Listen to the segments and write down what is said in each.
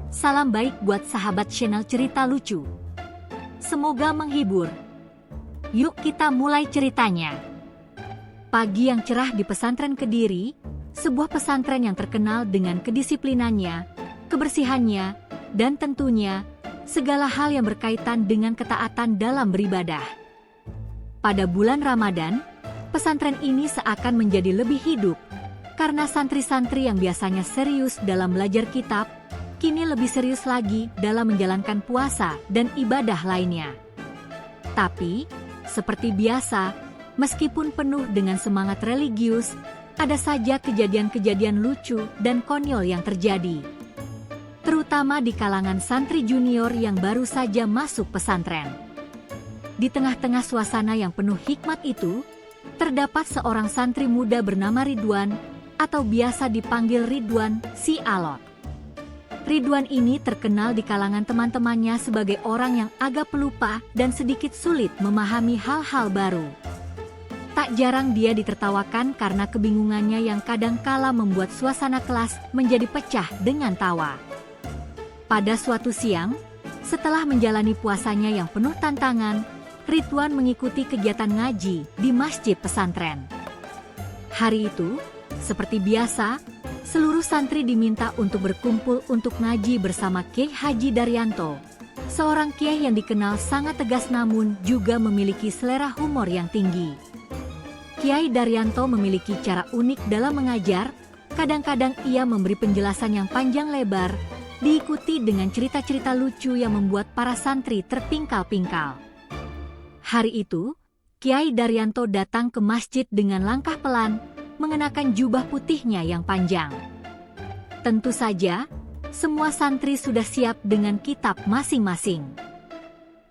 Salam baik buat sahabat channel cerita lucu. Semoga menghibur. Yuk kita mulai ceritanya. Pagi yang cerah di pesantren Kediri, sebuah pesantren yang terkenal dengan kedisiplinannya, kebersihannya, dan tentunya segala hal yang berkaitan dengan ketaatan dalam beribadah. Pada bulan Ramadan, pesantren ini seakan menjadi lebih hidup, karena santri-santri yang biasanya serius dalam belajar kitab, kini lebih serius lagi dalam menjalankan puasa dan ibadah lainnya. Tapi, seperti biasa, meskipun penuh dengan semangat religius, ada saja kejadian-kejadian lucu dan konyol yang terjadi. Terutama di kalangan santri junior yang baru saja masuk pesantren. Di tengah-tengah suasana yang penuh hikmat itu, terdapat seorang santri muda bernama Ridwan, atau biasa dipanggil Ridwan si Alot. Ridwan ini terkenal di kalangan teman-temannya sebagai orang yang agak pelupa dan sedikit sulit memahami hal-hal baru. Tak jarang dia ditertawakan karena kebingungannya yang kadangkala membuat suasana kelas menjadi pecah dengan tawa. Pada suatu siang, setelah menjalani puasanya yang penuh tantangan, Ridwan mengikuti kegiatan ngaji di masjid pesantren. Hari itu, seperti biasa, seluruh santri diminta untuk berkumpul untuk ngaji bersama Kiai Haji Daryanto, seorang kiai yang dikenal sangat tegas namun juga memiliki selera humor yang tinggi. Kiai Daryanto memiliki cara unik dalam mengajar, kadang-kadang ia memberi penjelasan yang panjang lebar, diikuti dengan cerita-cerita lucu yang membuat para santri terpingkal-pingkal. Hari itu, Kiai Daryanto datang ke masjid dengan langkah pelan, mengenakan jubah putihnya yang panjang. Tentu saja, semua santri sudah siap dengan kitab masing-masing.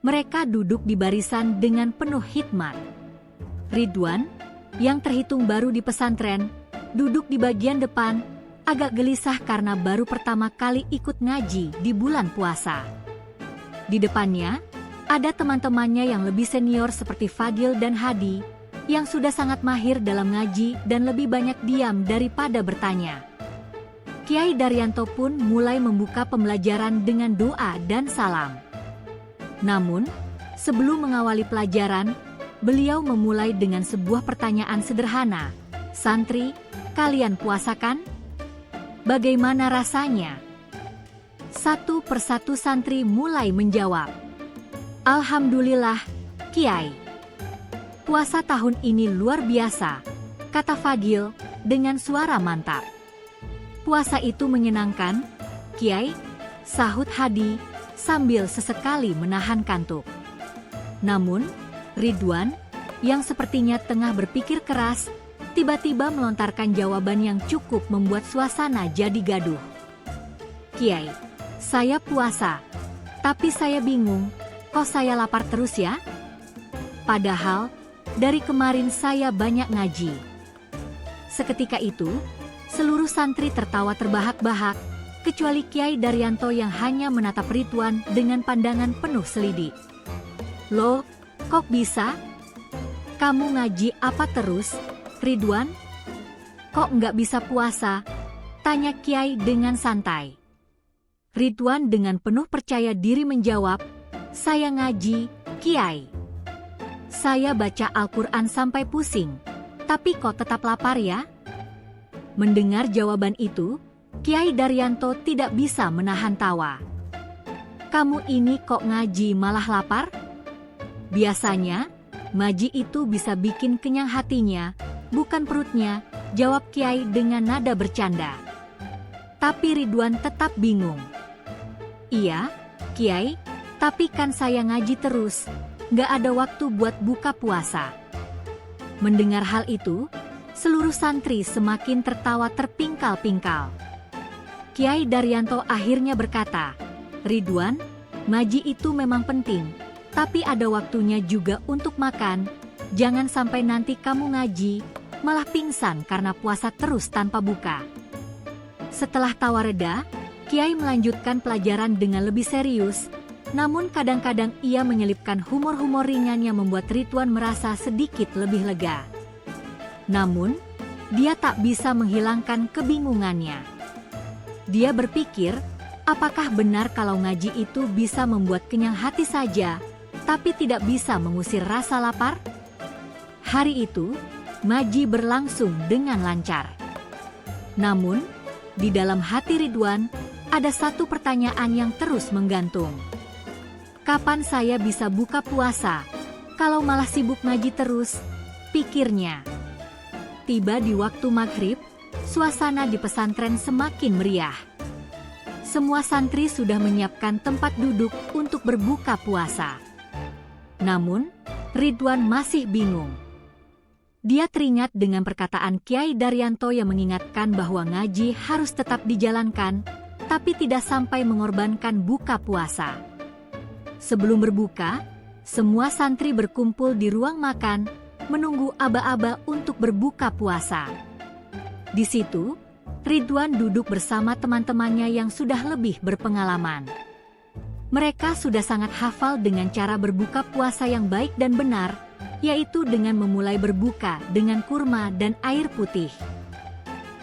Mereka duduk di barisan dengan penuh hikmat. Ridwan, yang terhitung baru di pesantren, duduk di bagian depan, agak gelisah karena baru pertama kali ikut ngaji di bulan puasa. Di depannya, ada teman-temannya yang lebih senior seperti Fadil dan Hadi, yang sudah sangat mahir dalam ngaji dan lebih banyak diam daripada bertanya. Kiai Daryanto pun mulai membuka pembelajaran dengan doa dan salam. Namun, sebelum mengawali pelajaran, beliau memulai dengan sebuah pertanyaan sederhana. "Santri, kalian puasa kan? Bagaimana rasanya?" Satu persatu santri mulai menjawab. "Alhamdulillah, Kiai. Puasa tahun ini luar biasa," kata Fadil dengan suara mantap. "Puasa itu menyenangkan, Kiai," sahut Hadi sambil sesekali menahan kantuk. Namun, Ridwan, yang sepertinya tengah berpikir keras, tiba-tiba melontarkan jawaban yang cukup membuat suasana jadi gaduh. "Kiai, saya puasa, tapi saya bingung, kok saya lapar terus ya? Padahal, dari kemarin saya banyak ngaji." Seketika itu, seluruh santri tertawa terbahak-bahak, kecuali Kiai Daryanto yang hanya menatap Ridwan dengan pandangan penuh selidik. "Loh, kok bisa? Kamu ngaji apa terus, Ridwan? Kok nggak bisa puasa?" tanya Kiai dengan santai. Ridwan dengan penuh percaya diri menjawab, "Saya ngaji, Kiai. Saya baca Al-Quran sampai pusing, tapi kok tetap lapar ya?" Mendengar jawaban itu, Kiai Daryanto tidak bisa menahan tawa. "Kamu ini kok ngaji malah lapar? Biasanya, ngaji itu bisa bikin kenyang hatinya, bukan perutnya," jawab Kiai dengan nada bercanda. Tapi Ridwan tetap bingung. "Iya, Kiai, tapi kan saya ngaji terus, nggak ada waktu buat buka puasa." Mendengar hal itu, seluruh santri semakin tertawa terpingkal-pingkal. Kiai Daryanto akhirnya berkata, "Ridwan, ngaji itu memang penting, tapi ada waktunya juga untuk makan. Jangan sampai nanti kamu ngaji, malah pingsan karena puasa terus tanpa buka." Setelah tawa reda, Kiai melanjutkan pelajaran dengan lebih serius. Namun kadang-kadang ia menyelipkan humor-humor ringan yang membuat Ridwan merasa sedikit lebih lega. Namun, dia tak bisa menghilangkan kebingungannya. Dia berpikir, apakah benar kalau ngaji itu bisa membuat kenyang hati saja, tapi tidak bisa mengusir rasa lapar? Hari itu, ngaji berlangsung dengan lancar. Namun, di dalam hati Ridwan, ada satu pertanyaan yang terus menggantung. Kapan saya bisa buka puasa, kalau malah sibuk ngaji terus? Pikirnya. Tiba di waktu maghrib, suasana di pesantren semakin meriah. Semua santri sudah menyiapkan tempat duduk untuk berbuka puasa. Namun, Ridwan masih bingung. Dia teringat dengan perkataan Kiai Daryanto yang mengingatkan bahwa ngaji harus tetap dijalankan, tapi tidak sampai mengorbankan buka puasa. Sebelum berbuka, semua santri berkumpul di ruang makan, menunggu aba-aba untuk berbuka puasa. Di situ, Ridwan duduk bersama teman-temannya yang sudah lebih berpengalaman. Mereka sudah sangat hafal dengan cara berbuka puasa yang baik dan benar, yaitu dengan memulai berbuka dengan kurma dan air putih.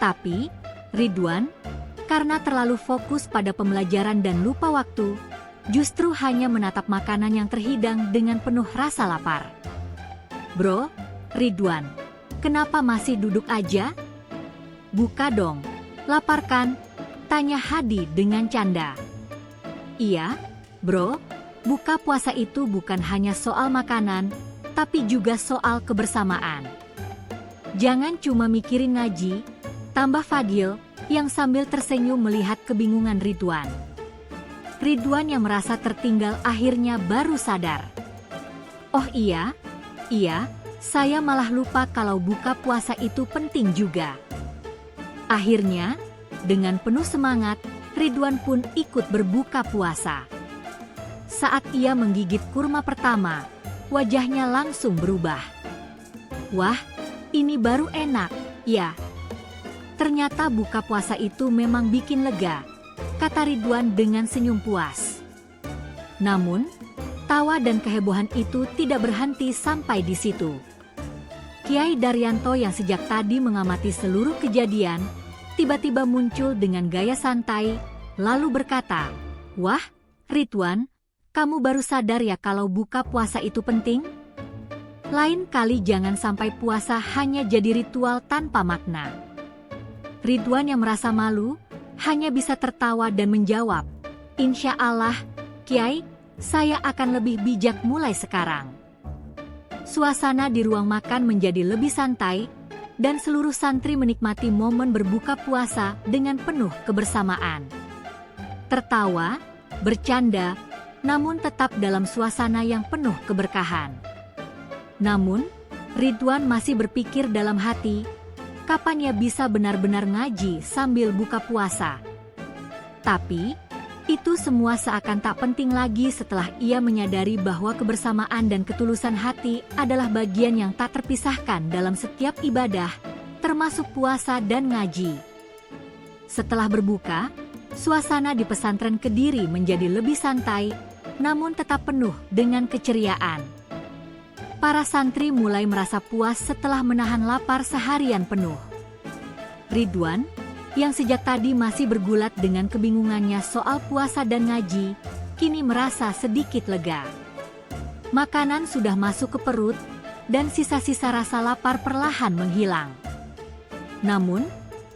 Tapi, Ridwan, karena terlalu fokus pada pembelajaran dan lupa waktu, justru hanya menatap makanan yang terhidang dengan penuh rasa lapar. Bro, Ridwan, kenapa masih duduk aja? Buka dong, lapar kan? Tanya Hadi dengan canda. Iya, bro, buka puasa itu bukan hanya soal makanan, tapi juga soal kebersamaan. Jangan cuma mikirin ngaji, tambah Fadil, yang sambil tersenyum melihat kebingungan Ridwan. Ridwan yang merasa tertinggal akhirnya baru sadar. Oh iya, saya malah lupa kalau buka puasa itu penting juga. Akhirnya, dengan penuh semangat, Ridwan pun ikut berbuka puasa. Saat ia menggigit kurma pertama, wajahnya langsung berubah. Wah, ini baru enak, ya. Ternyata buka puasa itu memang bikin lega, kata Ridwan dengan senyum puas. Namun, tawa dan kehebohan itu tidak berhenti sampai di situ. Kiai Daryanto yang sejak tadi mengamati seluruh kejadian, tiba-tiba muncul dengan gaya santai, lalu berkata, "Wah, Ridwan, kamu baru sadar ya kalau buka puasa itu penting? Lain kali jangan sampai puasa hanya jadi ritual tanpa makna." Ridwan yang merasa malu, hanya bisa tertawa dan menjawab, "Insya Allah, Kiai, saya akan lebih bijak mulai sekarang." Suasana di ruang makan menjadi lebih santai, dan seluruh santri menikmati momen berbuka puasa dengan penuh kebersamaan. Tertawa, bercanda, namun tetap dalam suasana yang penuh keberkahan. Namun, Ridwan masih berpikir dalam hati, kapan ia bisa benar-benar ngaji sambil buka puasa. Tapi, itu semua seakan tak penting lagi setelah ia menyadari bahwa kebersamaan dan ketulusan hati adalah bagian yang tak terpisahkan dalam setiap ibadah, termasuk puasa dan ngaji. Setelah berbuka, suasana di pesantren Kediri menjadi lebih santai, namun tetap penuh dengan keceriaan. Para santri mulai merasa puas setelah menahan lapar seharian penuh. Ridwan, yang sejak tadi masih bergulat dengan kebingungannya soal puasa dan ngaji, kini merasa sedikit lega. Makanan sudah masuk ke perut, dan sisa-sisa rasa lapar perlahan menghilang. Namun,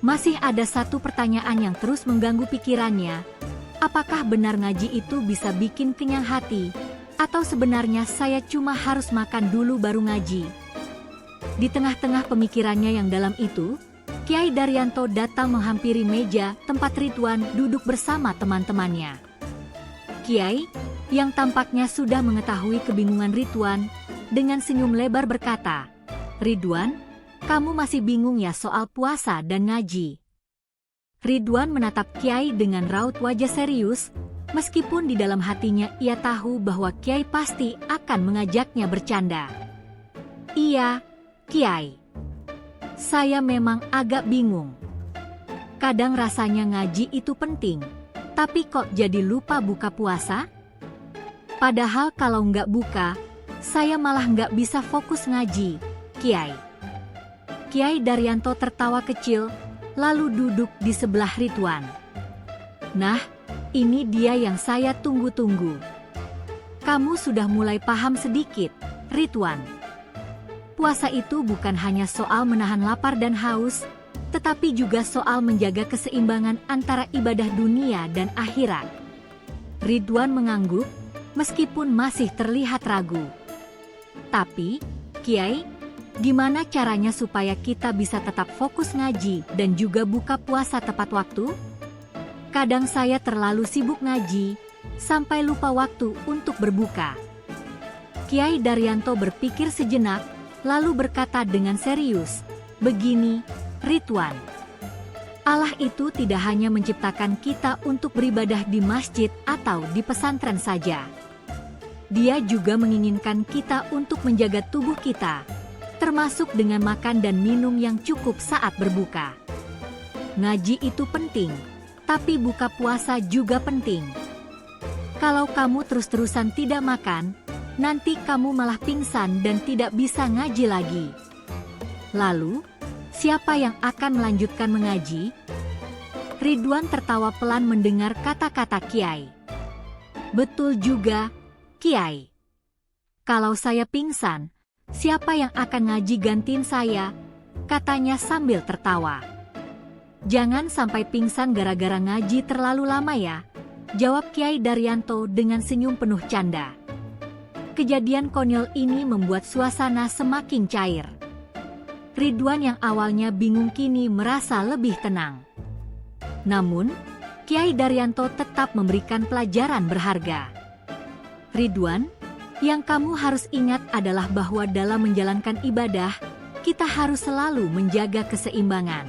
masih ada satu pertanyaan yang terus mengganggu pikirannya. Apakah benar ngaji itu bisa bikin kenyang hati, atau sebenarnya saya cuma harus makan dulu baru ngaji? Di tengah-tengah pemikirannya yang dalam itu, Kiai Daryanto datang menghampiri meja tempat Ridwan duduk bersama teman-temannya. Kiai, yang tampaknya sudah mengetahui kebingungan Ridwan, dengan senyum lebar berkata, "Ridwan, kamu masih bingung ya soal puasa dan ngaji?" Ridwan menatap Kiai dengan raut wajah serius, meskipun di dalam hatinya ia tahu bahwa Kiai pasti akan mengajaknya bercanda. "Iya, Kiai. Saya memang agak bingung. Kadang rasanya ngaji itu penting, tapi kok jadi lupa buka puasa? Padahal kalau nggak buka, saya malah nggak bisa fokus ngaji, Kiai." Kiai Daryanto tertawa kecil, lalu duduk di sebelah Ridwan. "Nah, Ini dia yang saya tunggu-tunggu. Kamu sudah mulai paham sedikit, Ridwan. Puasa itu bukan hanya soal menahan lapar dan haus, tetapi juga soal menjaga keseimbangan antara ibadah dunia dan akhirat. Ridwan mengangguk, meskipun masih terlihat ragu. Tapi, Kiai, gimana caranya supaya kita bisa tetap fokus ngaji dan juga buka puasa tepat waktu? Kadang saya terlalu sibuk ngaji, sampai lupa waktu untuk berbuka. Kiai Daryanto berpikir sejenak, lalu berkata dengan serius, "Begini, Ridwan. Allah itu tidak hanya menciptakan kita untuk beribadah di masjid atau di pesantren saja. Dia juga menginginkan kita untuk menjaga tubuh kita, termasuk dengan makan dan minum yang cukup saat berbuka. Ngaji itu penting, tapi buka puasa juga penting. Kalau kamu terus-terusan tidak makan, nanti kamu malah pingsan dan tidak bisa ngaji lagi. Lalu, siapa yang akan melanjutkan mengaji?" Ridwan tertawa pelan mendengar kata-kata Kiai. "Betul juga, Kiai. Kalau saya pingsan, siapa yang akan ngaji gantiin saya?" katanya sambil tertawa. "Jangan sampai pingsan gara-gara ngaji terlalu lama ya," jawab Kiai Daryanto dengan senyum penuh canda. Kejadian konyol ini membuat suasana semakin cair. Ridwan yang awalnya bingung kini merasa lebih tenang. Namun, Kiai Daryanto tetap memberikan pelajaran berharga. "Ridwan, yang kamu harus ingat adalah bahwa dalam menjalankan ibadah, kita harus selalu menjaga keseimbangan.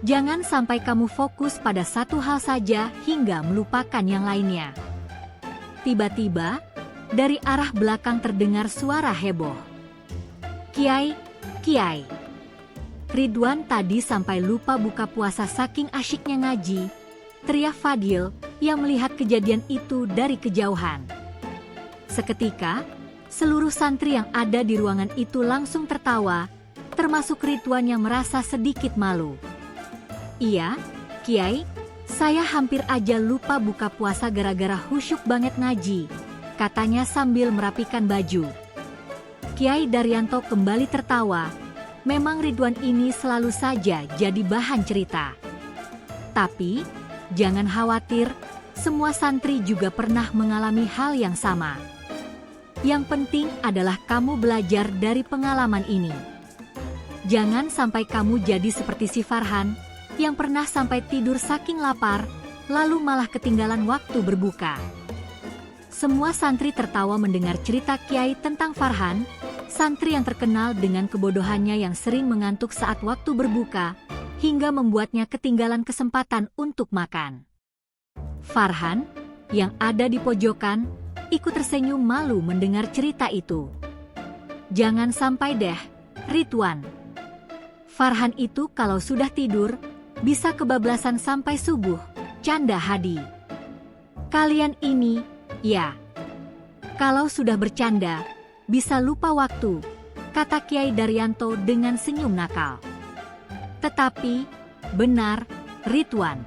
Jangan sampai kamu fokus pada satu hal saja hingga melupakan yang lainnya." Tiba-tiba, dari arah belakang terdengar suara heboh. "Kiai, Kiai." Ridwan tadi sampai lupa buka puasa saking asyiknya ngaji, teriak Fadil yang melihat kejadian itu dari kejauhan. Seketika, seluruh santri yang ada di ruangan itu langsung tertawa, termasuk Ridwan yang merasa sedikit malu. "Iya, Kiai, saya hampir aja lupa buka puasa gara-gara khusyuk banget ngaji," katanya sambil merapikan baju. Kiai Daryanto kembali tertawa. Memang Ridwan ini selalu saja jadi bahan cerita. Tapi, jangan khawatir, semua santri juga pernah mengalami hal yang sama. Yang penting adalah kamu belajar dari pengalaman ini. Jangan sampai kamu jadi seperti si Farhan, yang pernah sampai tidur saking lapar, lalu malah ketinggalan waktu berbuka. Semua santri tertawa mendengar cerita Kiai tentang Farhan, santri yang terkenal dengan kebodohannya yang sering mengantuk saat waktu berbuka, hingga membuatnya ketinggalan kesempatan untuk makan. Farhan, yang ada di pojokan, ikut tersenyum malu mendengar cerita itu. "Jangan sampai deh, Ridwan. Farhan itu kalau sudah tidur, bisa kebablasan sampai subuh," canda Hadi. "Kalian ini, ya, kalau sudah bercanda, bisa lupa waktu," kata Kiai Daryanto dengan senyum nakal. "Tetapi, benar, Ridwan.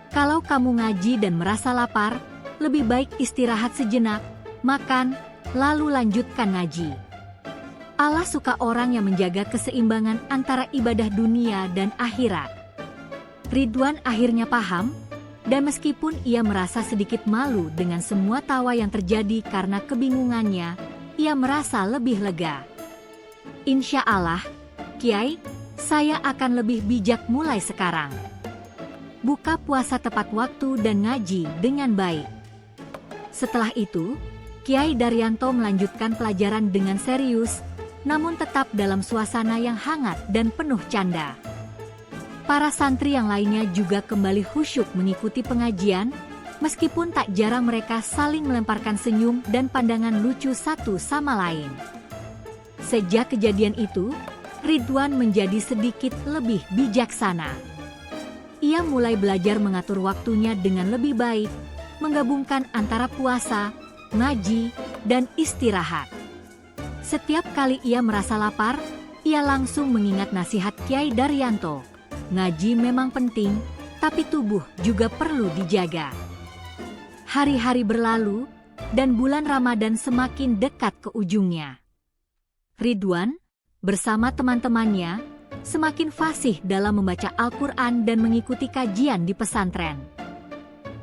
Kalau kamu ngaji dan merasa lapar, lebih baik istirahat sejenak, makan, lalu lanjutkan ngaji. Allah suka orang yang menjaga keseimbangan antara ibadah dunia dan akhirat." Ridwan akhirnya paham, dan meskipun ia merasa sedikit malu dengan semua tawa yang terjadi karena kebingungannya, ia merasa lebih lega. "Insya Allah, Kiai, saya akan lebih bijak mulai sekarang. Buka puasa tepat waktu dan ngaji dengan baik." Setelah itu, Kiai Daryanto melanjutkan pelajaran dengan serius, namun tetap dalam suasana yang hangat dan penuh canda. Para santri yang lainnya juga kembali khusyuk mengikuti pengajian, meskipun tak jarang mereka saling melemparkan senyum dan pandangan lucu satu sama lain. Sejak kejadian itu, Ridwan menjadi sedikit lebih bijaksana. Ia mulai belajar mengatur waktunya dengan lebih baik, menggabungkan antara puasa, ngaji, dan istirahat. Setiap kali ia merasa lapar, ia langsung mengingat nasihat Kiai Daryanto. Ngaji memang penting, tapi tubuh juga perlu dijaga. Hari-hari berlalu, dan bulan Ramadan semakin dekat ke ujungnya. Ridwan, bersama teman-temannya, semakin fasih dalam membaca Al-Quran dan mengikuti kajian di pesantren.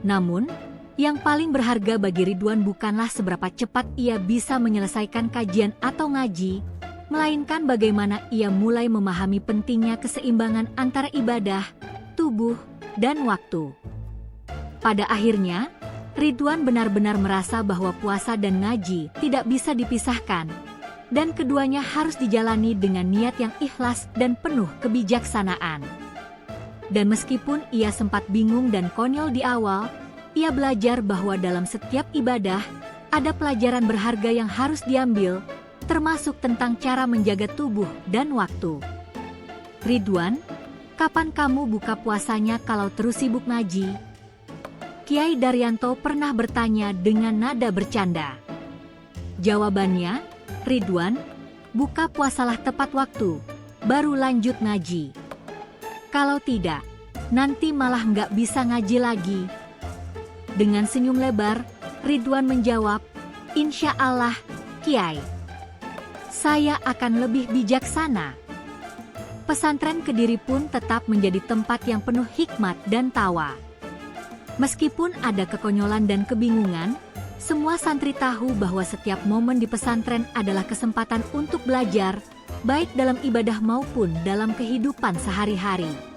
Namun, yang paling berharga bagi Ridwan bukanlah seberapa cepat ia bisa menyelesaikan kajian atau ngaji, melainkan bagaimana ia mulai memahami pentingnya keseimbangan antara ibadah, tubuh, dan waktu. Pada akhirnya, Ridwan benar-benar merasa bahwa puasa dan ngaji tidak bisa dipisahkan, dan keduanya harus dijalani dengan niat yang ikhlas dan penuh kebijaksanaan. Dan meskipun ia sempat bingung dan konyol di awal, ia belajar bahwa dalam setiap ibadah, ada pelajaran berharga yang harus diambil, termasuk tentang cara menjaga tubuh dan waktu. Ridwan, kapan kamu buka puasanya kalau terus sibuk ngaji? Kiai Daryanto pernah bertanya dengan nada bercanda. Jawabannya, Ridwan, buka puasalah tepat waktu, baru lanjut ngaji. Kalau tidak, nanti malah nggak bisa ngaji lagi. Dengan senyum lebar, Ridwan menjawab, "Insya Allah, Kiai. Saya akan lebih bijaksana." Pesantren Kediri pun tetap menjadi tempat yang penuh hikmat dan tawa. Meskipun ada kekonyolan dan kebingungan, semua santri tahu bahwa setiap momen di pesantren adalah kesempatan untuk belajar, baik dalam ibadah maupun dalam kehidupan sehari-hari.